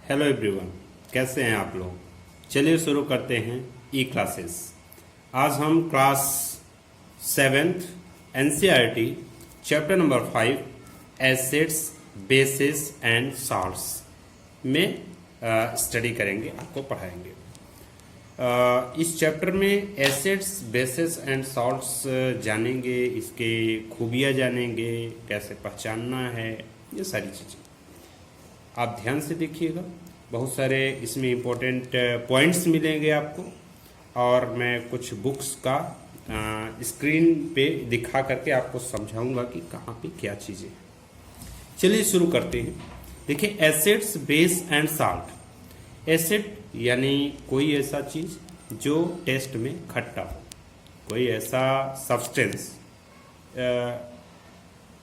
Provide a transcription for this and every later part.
Hello everyone, कैसे हैं आप लोग। चलिए शुरू करते हैं ई क्लासेस। आज हम class 7th NCERT chapter number 5 acids bases and salts में स्टडी करेंगे, आपको पढ़ाएंगे। इस चैप्टर में एसिड्स बेसिस एंड सॉल्ट्स जानेंगे, इसके खूबियाँ जानेंगे, कैसे पहचानना है, ये सारी चीज़ें आप ध्यान से देखिएगा। बहुत सारे इसमें इम्पोर्टेंट पॉइंट्स मिलेंगे आपको, और मैं कुछ बुक्स का स्क्रीन पे दिखा करके आपको समझाऊंगा कि कहाँ पे क्या चीज़ें हैं। चलिए शुरू करते हैं। देखिए, acids base and salt. Acid यानी कोई ऐसा चीज़ जो टेस्ट में खट्टा हो, कोई ऐसा सब्सटेंस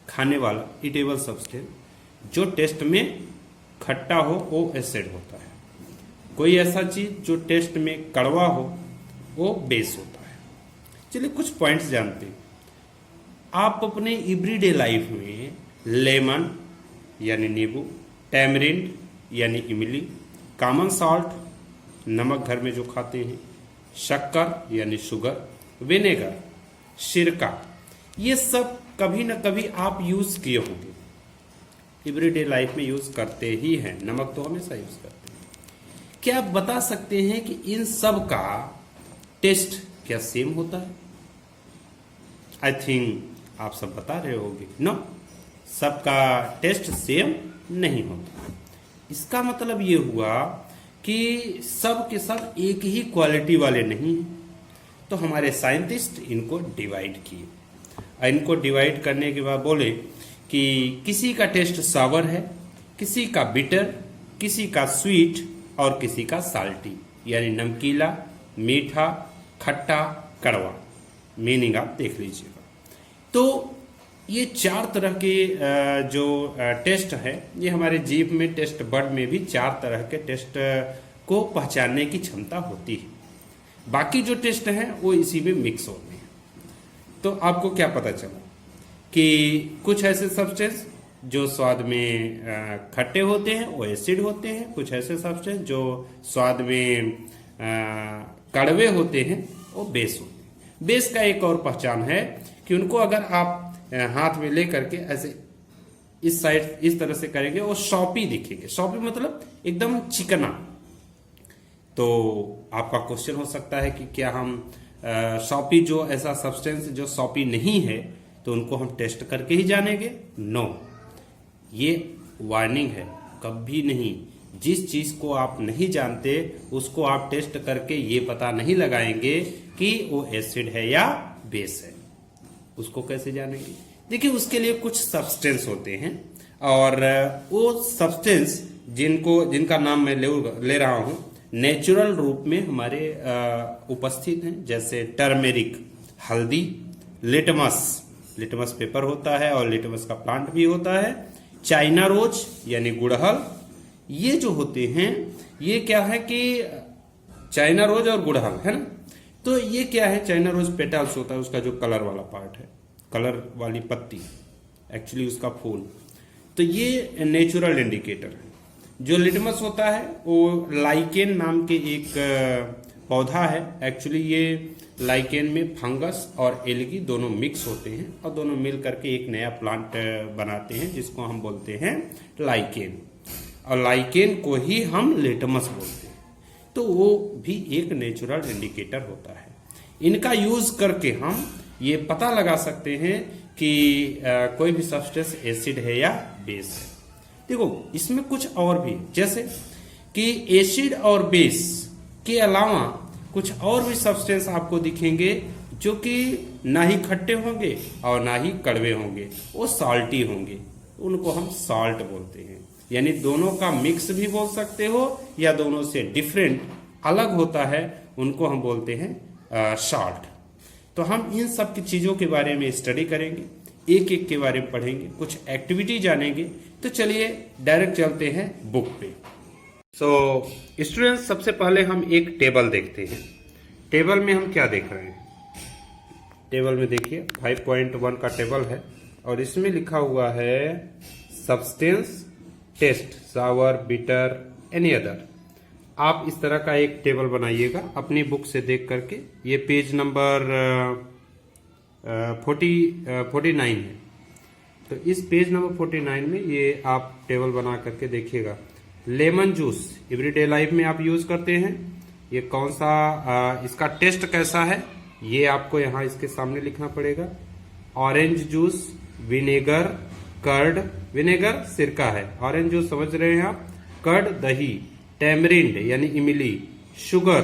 खाने वाला ईटेबल सब्सटेंस जो टेस्ट में खट्टा हो, वो एसिड होता है। कोई ऐसा चीज जो टेस्ट में कड़वा हो, वो बेस होता है। चलिए कुछ पॉइंट्स जानते हैं। आप अपने एवरीडे लाइफ में लेमन यानी नींबू, टैमरिंड यानी इमली, कॉमन सॉल्ट नमक घर में जो खाते हैं, शक्कर यानी शुगर, विनेगर, सिरका, ये सब कभी न कभी आप यूज किए होंगे, एवरीडे लाइफ में यूज करते ही हैं। नमक तो हमेशा यूज करते हैं। क्या आप बता सकते हैं कि इन सब का टेस्ट क्या सेम होता है? आई थिंक आप सब बता रहे होंगे नो, सबका टेस्ट सेम नहीं होता। इसका मतलब ये हुआ कि सब के सब एक ही क्वालिटी वाले नहीं हैं। तो हमारे साइंटिस्ट इनको डिवाइड किए। इनको डिवाइड करने के बाद बोले कि किसी का टेस्ट सावर है, किसी का बिटर, किसी का स्वीट और किसी का साल्टी, यानी नमकीला, मीठा, खट्टा, कड़वा। मीनिंग आप देख लीजिएगा। तो ये चार तरह के जो टेस्ट है, ये हमारे जीभ में, टेस्ट बड में भी चार तरह के टेस्ट को पहचानने की क्षमता होती है। बाकी जो टेस्ट हैं वो इसी में मिक्स होते हैं। तो आपको क्या पता चला कि कुछ ऐसे सब्सटेंस जो स्वाद में खट्टे होते हैं वो एसिड होते हैं, कुछ ऐसे सब्सटेंस जो स्वाद में कड़वे होते हैं वो बेस होते हैं। बेस का एक और पहचान है कि उनको अगर आप हाथ में ले करके ऐसे इस साइड इस तरह से करेंगे, वो सॉपी दिखेंगे। सॉपी मतलब एकदम चिकना। तो आपका क्वेश्चन हो सकता है कि क्या हम सॉपी जो ऐसा सब्सटेंस जो सॉपी नहीं है तो उनको हम टेस्ट करके ही जानेंगे? नो, ये वार्निंग है, कभी नहीं। जिस चीज को आप नहीं जानते उसको आप टेस्ट करके ये पता नहीं लगाएंगे कि वो एसिड है या बेस है। उसको कैसे जानेंगे? देखिए, उसके लिए कुछ सब्सटेंस होते हैं, और वो सब्सटेंस जिनका नाम मैं ले रहा हूं, नेचुरल रूप में हमारे उपस्थित हैं। जैसे टर्मेरिक हल्दी, लिटमस पेपर होता है और लिटमस का प्लांट भी होता है, चाइना रोज यानी गुड़हल। ये जो होते हैं, ये क्या है कि चाइना रोज और गुड़हल है ना, तो ये क्या है, चाइना रोज पेटल्स होता है, उसका जो कलर वाला पार्ट है, कलर वाली पत्ती, एक्चुअली उसका फूल। तो ये नेचुरल इंडिकेटर है। जो लिटमस होता है वो लाइकेन नाम के एक पौधा है। एक्चुअली ये लाइकेन में फंगस और एल्गी दोनों मिक्स होते हैं और दोनों मिल करके एक नया प्लांट बनाते हैं, जिसको हम बोलते हैं लाइकेन, और लाइकेन को ही हम लिटमस बोलते हैं। तो वो भी एक नेचुरल इंडिकेटर होता है। इनका यूज करके हम ये पता लगा सकते हैं कि कोई भी सब्सटेंस एसिड है या बेस है। देखो, इसमें कुछ और भी, जैसे कि एसिड और बेस के अलावा कुछ और भी सब्सटेंस आपको दिखेंगे जो कि ना ही खट्टे होंगे और ना ही कड़वे होंगे, वो साल्टी होंगे। उनको हम साल्ट बोलते हैं। यानी दोनों का मिक्स भी बोल सकते हो, या दोनों से डिफरेंट अलग होता है, उनको हम बोलते हैं साल्ट। तो हम इन सब की चीज़ों के बारे में स्टडी करेंगे, एक एक के बारे में पढ़ेंगे, कुछ एक्टिविटी जानेंगे। तो चलिए डायरेक्ट चलते हैं बुक पे। सो स्टूडेंट्स, सबसे पहले हम एक टेबल देखते हैं। टेबल में हम क्या देख रहे हैं? टेबल में देखिए 5.1 का टेबल है, और इसमें लिखा हुआ है सब्सटेंस टेस्ट, सावर, बिटर any other। आप इस तरह का एक टेबल बनाइएगा अपनी बुक से देख करके। ये पेज नंबर 49 है। तो इस पेज नंबर 49 में ये आप टेबल बना करके देखिएगा। लेमन जूस एवरीडे लाइफ में आप यूज करते हैं। ये कौन सा इसका टेस्ट कैसा है ये आपको यहाँ इसके सामने लिखना पड़ेगा। Orange juice, vinegar, curd, vinegar सिरका है, ऑरेंज जूस समझ रहे हैं आप, कर्ड दही, टेमरिंड यानी इमली, शुगर,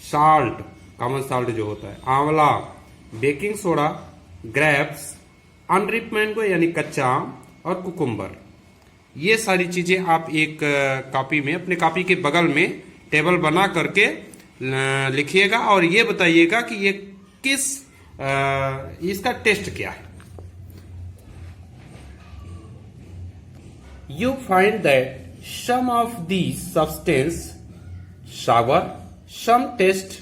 साल्ट कॉमन साल्ट जो होता है, आंवला, बेकिंग सोडा, ग्रेप्स, अनरिप मैंगो यानी कच्चा आम और कुकुम्बर। ये सारी चीजें आप एक कॉपी में अपने कॉपी के बगल में टेबल बना करके लिखिएगा और ये बताइएगा कि ये किस इसका टेस्ट क्या है। You find that some of these substances sour, some taste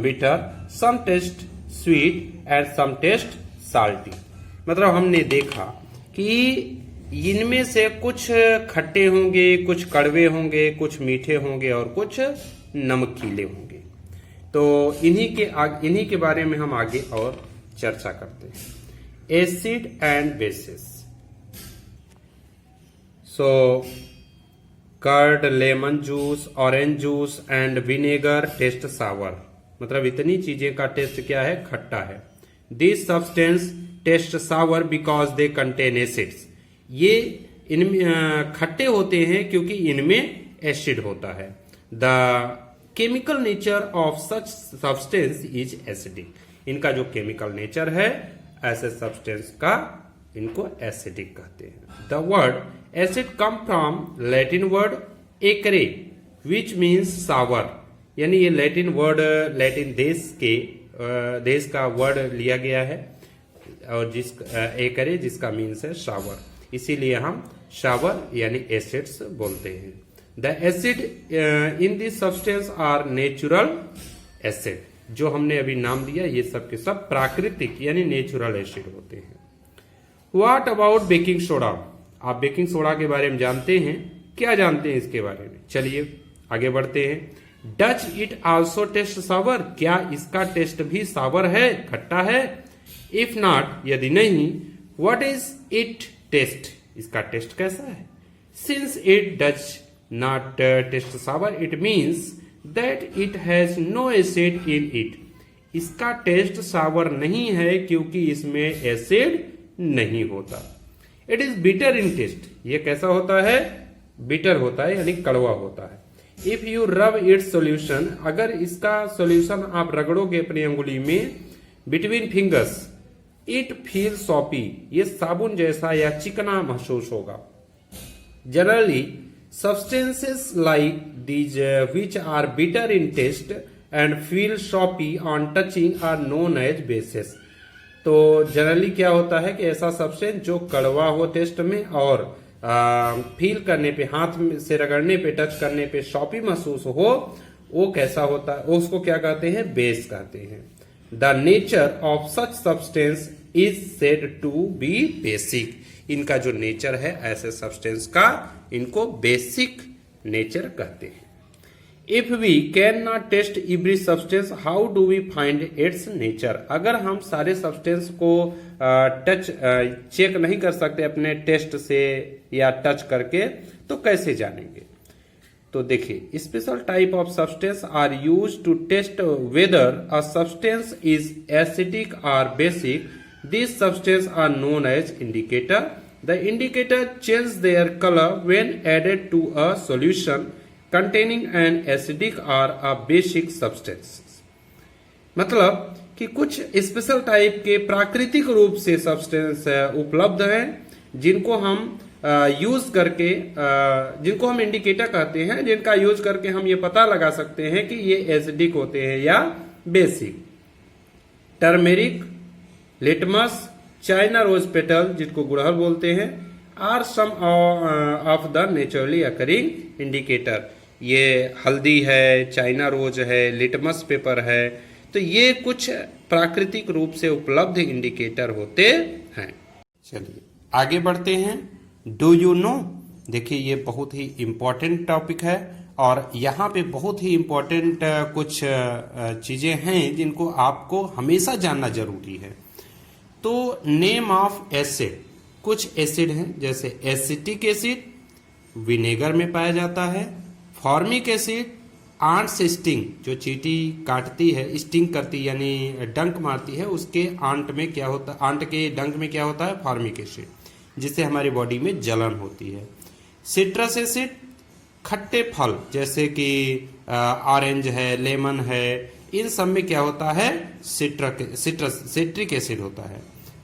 bitter, some taste sweet and some taste salty। मतलब हमने देखा कि इनमें से कुछ खट्टे होंगे, कुछ कड़वे होंगे, कुछ मीठे होंगे और कुछ नमकीले होंगे। तो इन्हीं के बारे में हम आगे और चर्चा करते हैं। Acid and bases. So, curd, lemon juice, orange juice and vinegar taste sour. मतलब इतनी चीजें का टेस्ट क्या है, खट्टा है। This substance taste sour because they contain acids. ये इनमें खट्टे होते हैं क्योंकि इनमें एसिड होता है। The chemical nature of such substance is acidic. इनका जो केमिकल नेचर है ऐसे सब्सटेंस का इनको एसिडिक कहते हैं। The word acid come from Latin word एकरे विच मीन्स सावर। यानी ये लैटिन वर्ड लैटिन देश का वर्ड लिया गया है और एकरे जिसका मीन्स है सावर, इसीलिए हम सावर यानी एसिड्स बोलते हैं। The acid in this substance are natural acid. जो हमने अभी नाम दिया ये सब के सब प्राकृतिक यानी नेचुरल एसिड होते हैं। What about baking soda? आप बेकिंग सोडा के बारे में जानते हैं, क्या जानते हैं इसके बारे में? चलिए आगे बढ़ते हैं। डच इट आल्सो टेस्ट सावर। क्या इसका टेस्ट भी सावर है, खट्टा है? इफ नॉट, यदि नहीं, व्हाट इज इट टेस्ट? इसका टेस्ट कैसा है? Since it does not taste sour it means that it has no acid in it. इसका टेस्ट सावर नहीं है क्योंकि इसमें एसिड नहीं होता। It is bitter in taste. ये कैसा होता है? बिटर होता है यानी कड़वा होता है। If you rub it solution, अगर इसका सोल्यूशन आप रगड़ोगे अपनी अंगुली में between fingers, it feel soapy. ये साबुन जैसा या चिकना महसूस होगा। Generally substances like these which are bitter in taste and feel soapy on touching are known as bases. तो जनरली क्या होता है कि ऐसा सब्सटेंस जो कड़वा हो टेस्ट में और फील करने पे, हाथ से रगड़ने पे, टच करने पे शॉपी महसूस हो, वो कैसा होता है? उसको क्या कहते हैं? बेस कहते हैं। The nature of such substance is said to be basic. इनका जो नेचर है ऐसे सब्सटेंस का, इनको बेसिक नेचर कहते हैं। If we can not taste every substance, how do we find its nature? अगर हम सारे सब्सटेंस को चेक नहीं कर सकते अपने टेस्ट से या टच करके, तो कैसे जानेंगे? तो देखिए, special type of substance are use to test whether a substance is acidic और basic. This substance are known as indicator. The indicator change their colour when added to a solution containing an acidic or a basic substance। मतलब कि कुछ special type के प्राकृतिक रूप से substance उपलब्ध हैं जिनको हम यूज करके, जिनको हम इंडिकेटर कहते हैं, जिनका यूज करके हम ये पता लगा सकते हैं कि ये एसिडिक होते हैं या basic. Turmeric, litmus, China rose petal जिनको गुड़हल बोलते हैं, are some of the naturally occurring indicator. ये हल्दी है, चाइना रोज है, लिटमस पेपर है, तो ये कुछ प्राकृतिक रूप से उपलब्ध इंडिकेटर होते हैं। चलिए आगे बढ़ते हैं। डू यू नो देखिए ये बहुत ही इम्पोर्टेंट टॉपिक है और यहाँ पे बहुत ही इम्पोर्टेंट कुछ चीज़ें हैं जिनको आपको हमेशा जानना जरूरी है। तो नेम ऑफ एसिड, कुछ एसिड हैं जैसे एसिटिक एसिड विनेगर में पाया जाता है, फॉर्मिक एसिड आंट से स्टिंग, जो चींटी काटती है, स्टिंग करती यानी डंक मारती है, उसके आंट में क्या होता, आंट के डंक में क्या होता है, फॉर्मिक एसिड, जिससे हमारी बॉडी में जलन होती है। सिट्रस एसिड खट्टे फल जैसे कि ऑरेंज है, लेमन है, इन सब में क्या होता है, सिट्रिक एसिड होता है।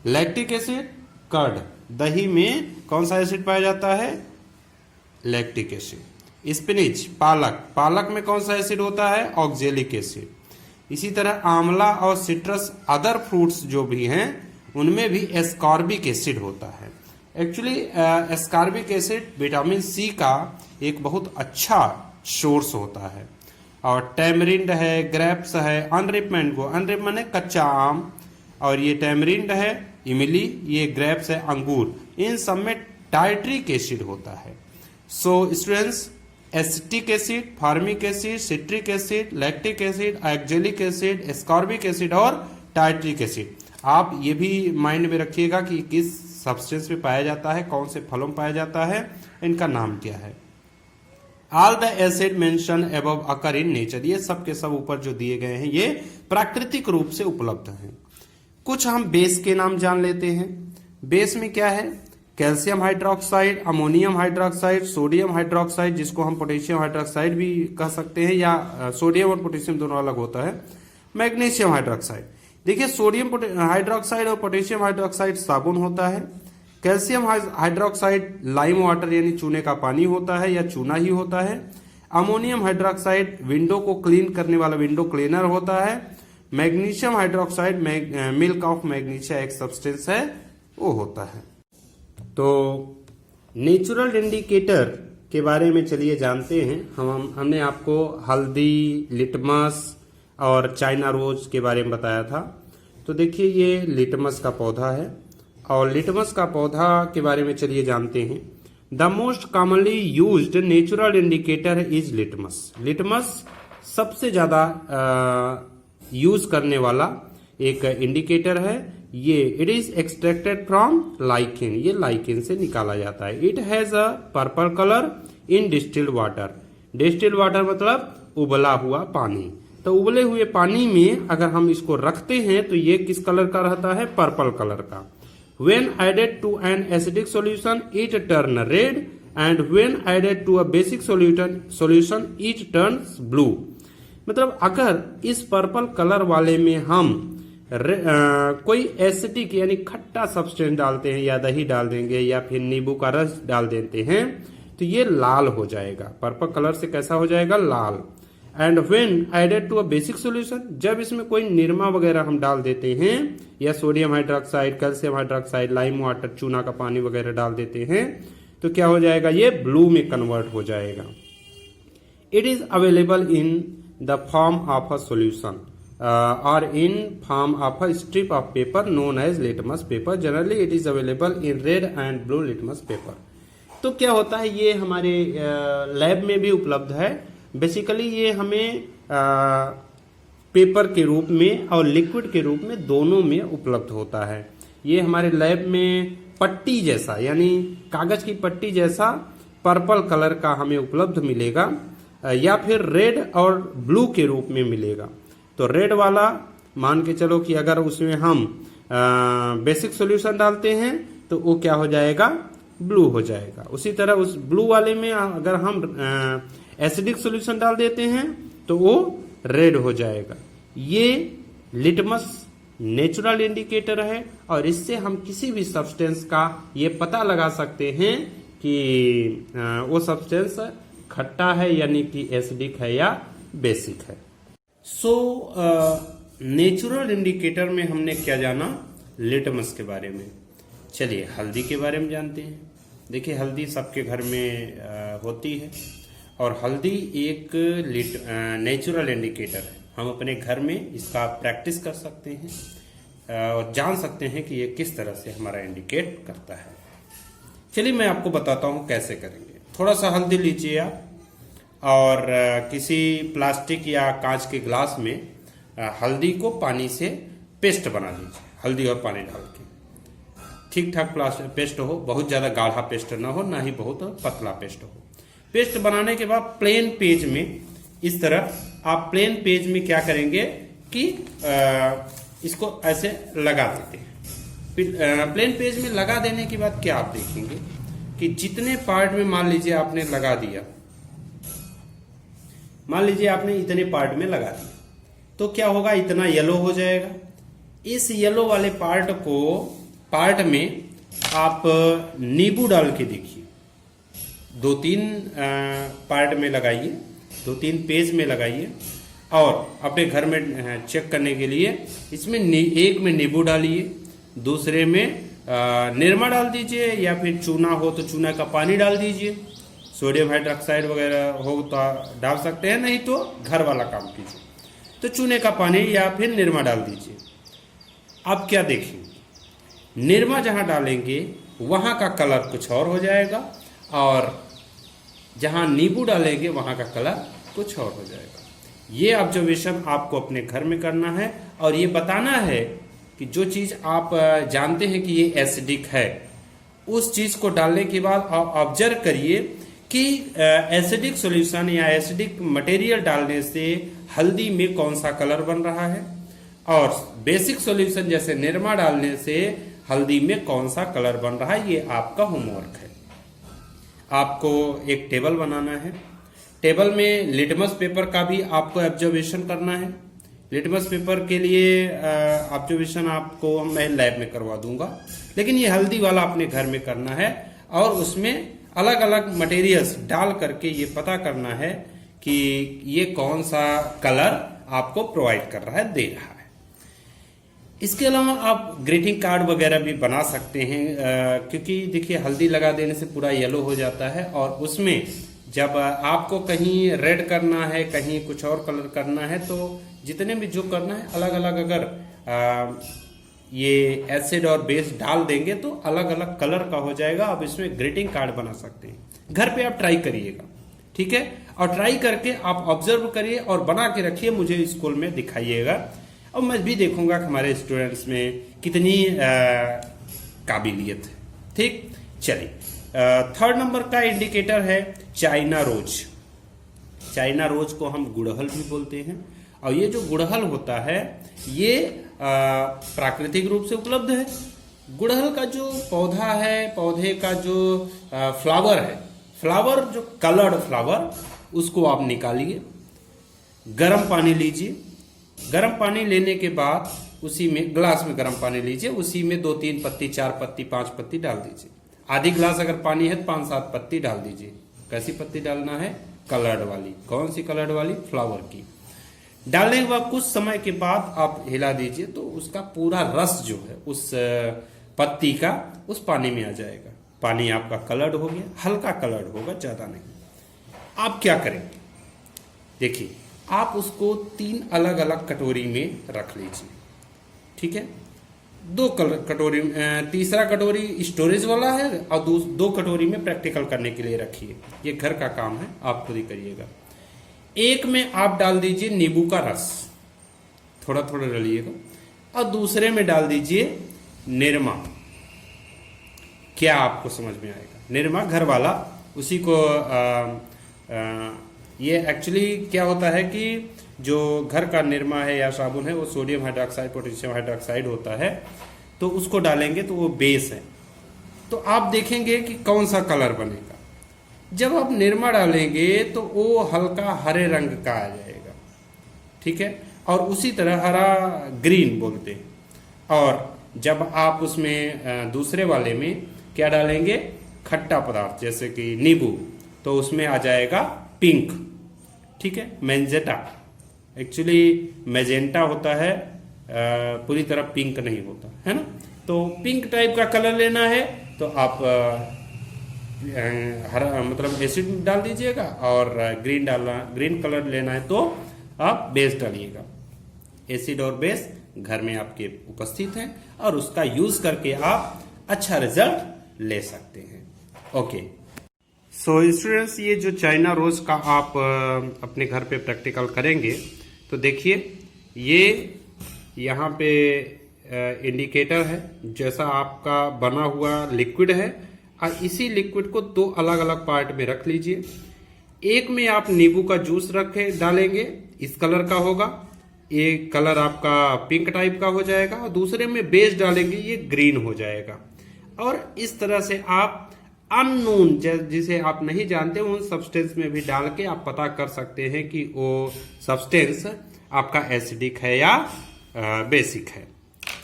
लैक्टिक एसिड कर्ड, दही में कौन सा एसिड पाया जाता है, लैक्टिक एसिड। स्पिनिच पालक में कौन सा एसिड होता है, ऑक्जेलिक एसिड। इसी तरह आंवला और सिट्रस अदर फ्रूट्स जो भी हैं उनमें भी एस्कॉर्बिक एसिड होता है। Actually ascorbic acid vitamin C का एक बहुत अच्छा सोर्स होता है। और टैमरिंड है, ग्रेप्स है, अनरिप मैंगो, अनरिप माने कच्चा आम, और ये टैमरिंड है, इमली, ये ग्रेप्स है, अंगूर, इन सब में टाइट्रिक एसिड होता है। So students, acetic acid, formic acid, citric acid, lactic acid, oxalic acid, ascorbic acid और टाइट्रिक एसिड, आप ये भी माइंड में रखिएगा कि किस सब्सटेंस में पाया जाता है, कौन से फलों में पाया जाता है, इनका नाम क्या है। All the acid mention above occur in nature, ये सब के सब ऊपर जो दिए गए हैं ये प्राकृतिक रूप से उपलब्ध हैं। कुछ हम बेस के नाम जान लेते हैं। बेस में क्या है, calcium hydroxide, ammonium hydroxide, sodium hydroxide, जिसको हम पोटेशियम हाइड्रोक्साइड भी कह सकते हैं, या सोडियम और पोटेशियम दोनों अलग होता है। मैग्नीशियम हाइड्रोक्साइड, देखिए सोडियम हाइड्रोक्साइड और पोटेशियम हाइड्रोक्साइड साबुन होता है। कैल्शियम हाइड्रोक्साइड लाइम वाटर यानी चूने का पानी होता है या चूना ही होता है। अमोनियम हाइड्रोक्साइड विंडो को क्लीन करने वाला विंडो क्लीनर होता है। Magnesium hydroxide milk of magnesia एक सब्सटेंस है, वो होता है। तो नेचुरल इंडिकेटर के बारे में चलिए जानते हैं। हमने आपको हल्दी, लिटमस और चाइना रोज के बारे में बताया था। तो देखिए ये लिटमस का पौधा है, और लिटमस का पौधा के बारे में चलिए जानते हैं। The most commonly used natural indicator is litmus. Litmus सबसे ज्यादा यूज करने वाला एक इंडिकेटर है। ये it is extracted from lichen, ये लाइकेन से निकाला जाता है। It has a purple colour in distilled water. Distilled water मतलब उबला हुआ पानी। तो उबले हुए पानी में अगर हम इसको रखते हैं तो ये किस कलर का रहता है, पर्पल कलर का। When added to an acidic solution, it turns red, and when added to a basic solution, it turns blue. मतलब अगर इस पर्पल कलर वाले में हम कोई एसिडिक यानी खट्टा सब्सटेंस डालते हैं, या दही डाल देंगे या फिर नींबू का रस डाल देते हैं, तो ये लाल हो जाएगा। पर्पल कलर से कैसा हो जाएगा, लाल। And when added to a basic solution, जब इसमें कोई निरमा वगैरह हम डाल देते हैं, या sodium hydroxide, calcium hydroxide, lime water, चूना का पानी वगैरह डाल देते हैं, तो क्या हो जाएगा, ये ब्लू में कन्वर्ट हो जाएगा। It is available in the form of a solution और in form of a strip of paper known as litmus paper. Generally it is available in red and blue litmus paper. तो क्या होता है, ये हमारे lab में भी उपलब्ध है। बेसिकली ये हमें पेपर के रूप में और लिक्विड के रूप में दोनों में उपलब्ध होता है। ये हमारे लैब में पट्टी जैसा यानी कागज की पट्टी जैसा पर्पल कलर का हमें उपलब्ध मिलेगा, या फिर रेड और ब्लू के रूप में मिलेगा। तो रेड वाला मान के चलो कि अगर उसमें हम बेसिक सॉल्यूशन डालते हैं तो वो क्या हो जाएगा, ब्लू हो जाएगा। उसी तरह उस ब्लू वाले में अगर हम एसिडिक सॉल्यूशन डाल देते हैं तो वो रेड हो जाएगा। ये लिटमस नेचुरल इंडिकेटर है, और इससे हम किसी भी सब्सटेंस का ये पता लगा सकते हैं कि वो सब्सटेंस खट्टा है यानी कि एसिडिक है या बेसिक है। सो नेचुरल इंडिकेटर में हमने क्या जाना, लिटमस के बारे में। चलिए हल्दी के बारे में जानते हैं। देखिए हल्दी सबके घर में होती है, और हल्दी एक नेचुरल इंडिकेटर है। हम अपने घर में इसका प्रैक्टिस कर सकते हैं और जान सकते हैं कि ये किस तरह से हमारा इंडिकेट करता है। चलिए मैं आपको बताता हूँ कैसे करेंगे। थोड़ा सा हल्दी लीजिए आप और किसी प्लास्टिक या कांच के ग्लास में हल्दी को पानी से पेस्ट बना लीजिए, हल्दी और पानी डाल के। ठीक ठाक पेस्ट हो, बहुत ज़्यादा गाढ़ा पेस्ट ना हो, ना ही बहुत पतला पेस्ट हो। पेस्ट बनाने के बाद प्लेन पेज में इस तरह आप प्लेन पेज में क्या करेंगे कि इसको ऐसे लगा देते हैं। प्लेन पेज में लगा देने के बाद क्या आप देखेंगे कि जितने पार्ट में मान लीजिए आपने लगा दिया, मान लीजिए आपने इतने पार्ट में लगा दिया, तो क्या होगा, इतना येलो हो जाएगा। इस येलो वाले पार्ट में आप नींबू डाल के देखिए, 2-3 पार्ट में लगाइए, 2-3 पेज में लगाइए और अपने घर में चेक करने के लिए इसमें एक में नींबू डालिए, दूसरे में निरमा डाल दीजिए, या फिर चूना हो तो चूना का पानी डाल दीजिए, सोडियम हाइड्रोक्साइड वगैरह हो तो डाल सकते हैं, नहीं तो घर वाला काम कीजिए। तो चूने का पानी या फिर निरमा डाल दीजिए। अब क्या देखेंगे, निरमा जहाँ डालेंगे वहाँ का कलर कुछ और हो जाएगा और जहाँ नींबू डालेंगे वहाँ का कलर कुछ और हो जाएगा। ये ऑब्जर्वेशन आपको अपने घर में करना है और ये बताना है कि जो चीज़ आप जानते हैं कि ये एसिडिक है, उस चीज़ को डालने के बाद आप ऑब्जर्व करिए कि एसिडिक सॉल्यूशन या एसिडिक मटेरियल डालने से हल्दी में कौन सा कलर बन रहा है और बेसिक सॉल्यूशन जैसे निरमा डालने से हल्दी में कौन सा कलर बन रहा है। ये आपका होमवर्क है। आपको एक टेबल बनाना है। टेबल में लिटमस पेपर का भी आपको ऑब्जर्वेशन करना है। लिटमस पेपर के लिए ऑब्जर्वेशन आपको मैं लैब में करवा दूंगा, लेकिन ये हल्दी वाला अपने घर में करना है और उसमें अलग अलग मटेरियल्स डाल करके ये पता करना है कि ये कौन सा कलर आपको प्रोवाइड कर रहा है, दे रहा है। इसके अलावा आप ग्रीटिंग कार्ड वगैरह भी बना सकते हैं, क्योंकि देखिए हल्दी लगा देने से पूरा येलो हो जाता है और उसमें जब आपको कहीं रेड करना है, कहीं कुछ और कलर करना है, तो जितने भी जो करना है अलग अलग अगर ये एसिड और बेस डाल देंगे तो अलग अलग कलर का हो जाएगा। अब इसमें ग्रीटिंग कार्ड बना सकते हैं। घर पे आप ट्राई करिएगा, ठीक है, और ट्राई करके आप ऑब्जर्व करिए और बना के रखिए, मुझे स्कूल में दिखाइएगा और मैं भी देखूंगा कि हमारे स्टूडेंट्स में कितनी काबिलियत है। ठीक, चलिए, थर्ड नंबर का इंडिकेटर है चाइना रोज। चाइना रोज को हम गुड़हल भी बोलते हैं और ये जो गुड़हल होता है ये प्राकृतिक रूप से उपलब्ध है। गुड़हल का जो पौधा है, पौधे का जो फ्लावर है, फ्लावर जो कलर्ड फ्लावर, उसको आप निकालिए, गर्म पानी लीजिए। गर्म पानी लेने के बाद उसी में ग्लास में गर्म पानी लीजिए, उसी में 2-3 पत्ती, 4 पत्ती, 5 पत्ती डाल दीजिए। आधी ग्लास अगर पानी है तो 5-7 पत्ती डाल दीजिए। कैसी पत्ती डालना है? कलर्ड वाली। कौन सी कलर्ड वाली? फ्लावर की। डालने के बाद कुछ समय के बाद आप हिला दीजिए तो उसका पूरा रस जो है उस पत्ती का उस पानी में आ जाएगा। पानी आपका कलर्ड हो गया, हल्का कलर्ड होगा, ज्यादा नहीं। आप क्या करेंगे? देखिए, आप उसको 3 अलग अलग कटोरी में रख लीजिए, ठीक है। 2 कटोरी, तीसरा कटोरी स्टोरेज वाला है और 2 कटोरी में प्रैक्टिकल करने के लिए रखिए। ये घर का काम है, आप खुद ही करिएगा। एक में आप डाल दीजिए नींबू का रस, थोड़ा थोड़ा डालिएगा, और दूसरे में डाल दीजिए निरमा। क्या आपको समझ में आएगा? निरमा घर वाला, उसी को ये एक्चुअली क्या होता है कि जो घर का निरमा है या साबुन है वो सोडियम हाइड्रोक्साइड, पोटेशियम हाइड्रोक्साइड होता है, तो उसको डालेंगे तो वो बेस है। तो आप देखेंगे कि कौन सा कलर बनेगा। जब आप निरमा डालेंगे तो वो हल्का हरे रंग का आ जाएगा, ठीक है, और उसी तरह हरा ग्रीन बोलते हैं। और जब आप उसमें दूसरे वाले में क्या डालेंगे? खट्टा पदार्थ जैसे कि नींबू, तो उसमें आ जाएगा पिंक, ठीक है, मैजेंटा। एक्चुअली मैजेंटा होता है, पूरी तरह पिंक नहीं होता है ना। तो पिंक टाइप का कलर लेना है तो आप हरा मतलब एसिड डाल दीजिएगा, और ग्रीन कलर लेना है तो आप बेस डालिएगा। एसिड और बेस घर में आपके उपस्थित हैं और उसका यूज करके आप अच्छा रिजल्ट ले सकते हैं। ओके, सो स्टूडेंट्स, ये जो चाइना रोज का आप अपने घर पे प्रैक्टिकल करेंगे तो देखिए ये यहाँ पे इंडिकेटर है, जैसा आपका बना हुआ लिक्विड है, और इसी लिक्विड को दो अलग अलग पार्ट में रख लीजिए। एक में आप नींबू का जूस रखे डालेंगे, इस कलर का होगा, एक कलर आपका पिंक टाइप का हो जाएगा, और दूसरे में बेस डालेंगे, ये ग्रीन हो जाएगा। और इस तरह से आप अननोन जिसे आप नहीं जानते उन सब्सटेंस में भी डाल के आप पता कर सकते हैं कि वो सब्सटेंस आपका एसिडिक है या बेसिक है।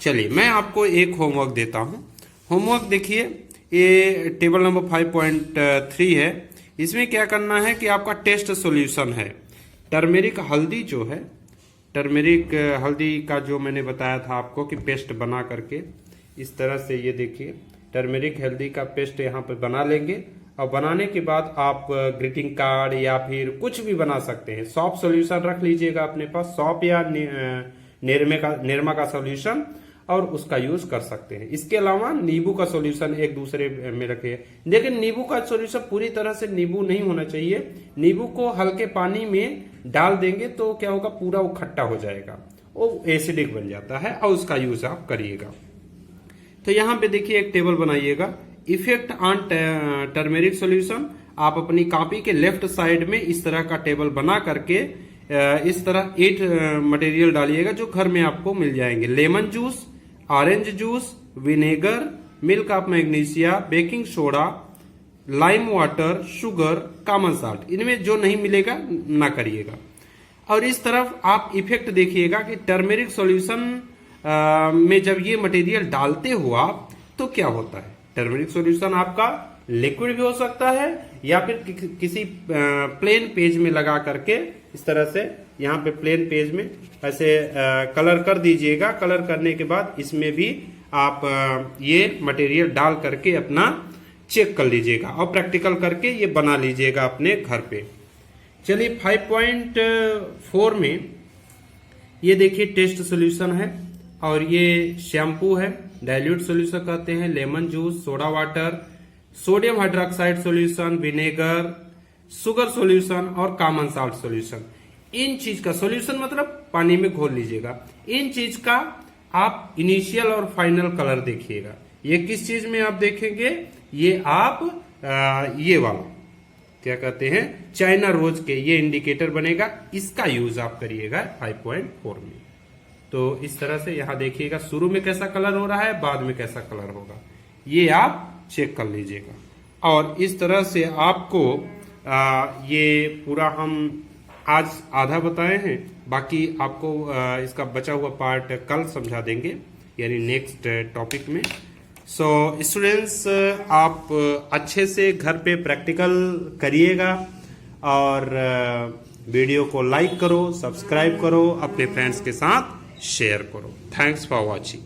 चलिए मैं आपको एक होमवर्क देता हूं। होमवर्क देखिए, ये टेबल नंबर 5.3 है। इसमें क्या करना है कि आपका टेस्ट सॉल्यूशन है टर्मेरिक हल्दी, जो है टर्मेरिक हल्दी का जो मैंने बताया था आपको कि पेस्ट बना करके इस तरह से, ये देखिए टर्मेरिक हल्दी का पेस्ट यहाँ पे बना लेंगे। और बनाने के बाद आप ग्रीटिंग कार्ड या फिर कुछ भी बना सकते हैं। सॉप सॉल्यूशन रख लीजिएगा अपने पास, सॉप या निरमा का सॉल्यूशन, और उसका यूज कर सकते हैं। इसके अलावा नींबू का सॉल्यूशन एक दूसरे में रखे, लेकिन नींबू का सॉल्यूशन पूरी तरह से नींबू नहीं होना चाहिए। नींबू को हल्के पानी में डाल देंगे तो क्या होगा, पूरा वो खट्टा हो जाएगा, वो एसिडिक बन जाता है, और उसका यूज आप करिएगा। तो यहाँ पे देखिए एक टेबल बनाइएगा, इफेक्ट ऑन टर्मेरिक सॉल्यूशन। आप अपनी कॉपी के लेफ्ट साइड में इस तरह का टेबल बना करके इस तरह 8 मटेरियल डालिएगा जो घर में आपको मिल जाएंगे। Lemon juice, orange juice, vinegar, milk of magnesia, baking soda, lime water, sugar, common salt. इनमें जो नहीं मिलेगा ना करिएगा। और इस तरफ आप इफेक्ट देखिएगा कि टर्मेरिक सॉल्यूशन में जब ये मटेरियल डालते हो आप तो क्या होता है। टर्मेरिक सॉल्यूशन आपका लिक्विड भी हो सकता है या फिर किसी प्लेन पेज में लगा करके इस तरह से यहाँ पे प्लेन पेज में ऐसे कलर कर दीजिएगा। कलर करने के बाद इसमें भी आप ये मटेरियल डाल करके अपना चेक कर लीजिएगा और प्रैक्टिकल करके ये बना लीजिएगा अपने घर पे। चलिए 5.4 में ये देखिए टेस्ट सॉल्यूशन है, और ये शैम्पू है, डाइल्यूट सॉल्यूशन कहते हैं, lemon juice, soda water, sodium hydroxide solution, vinegar, sugar solution और कॉमन साल्ट सॉल्यूशन। इन चीज का सॉल्यूशन मतलब पानी में घोल लीजिएगा। इन चीज का आप इनिशियल और फाइनल कलर देखिएगा। ये किस चीज में आप देखेंगे, ये आप ये वाला क्या कहते हैं, चाइना रोज के ये इंडिकेटर बनेगा, इसका यूज आप करिएगा 5.4 में। तो इस तरह से यहाँ देखिएगा शुरू में कैसा कलर हो रहा है, बाद में कैसा कलर होगा, ये आप चेक कर लीजिएगा। और इस तरह से आपको ये पूरा हम आज आधा बताए हैं, बाकी आपको इसका बचा हुआ पार्ट कल समझा देंगे, यानी नेक्स्ट टॉपिक में। सो स्टूडेंट्स, आप अच्छे से घर पे प्रैक्टिकल करिएगा और वीडियो को लाइक करो, सब्सक्राइब करो, अपने फ्रेंड्स के साथ शेयर करो। Thanks for watching.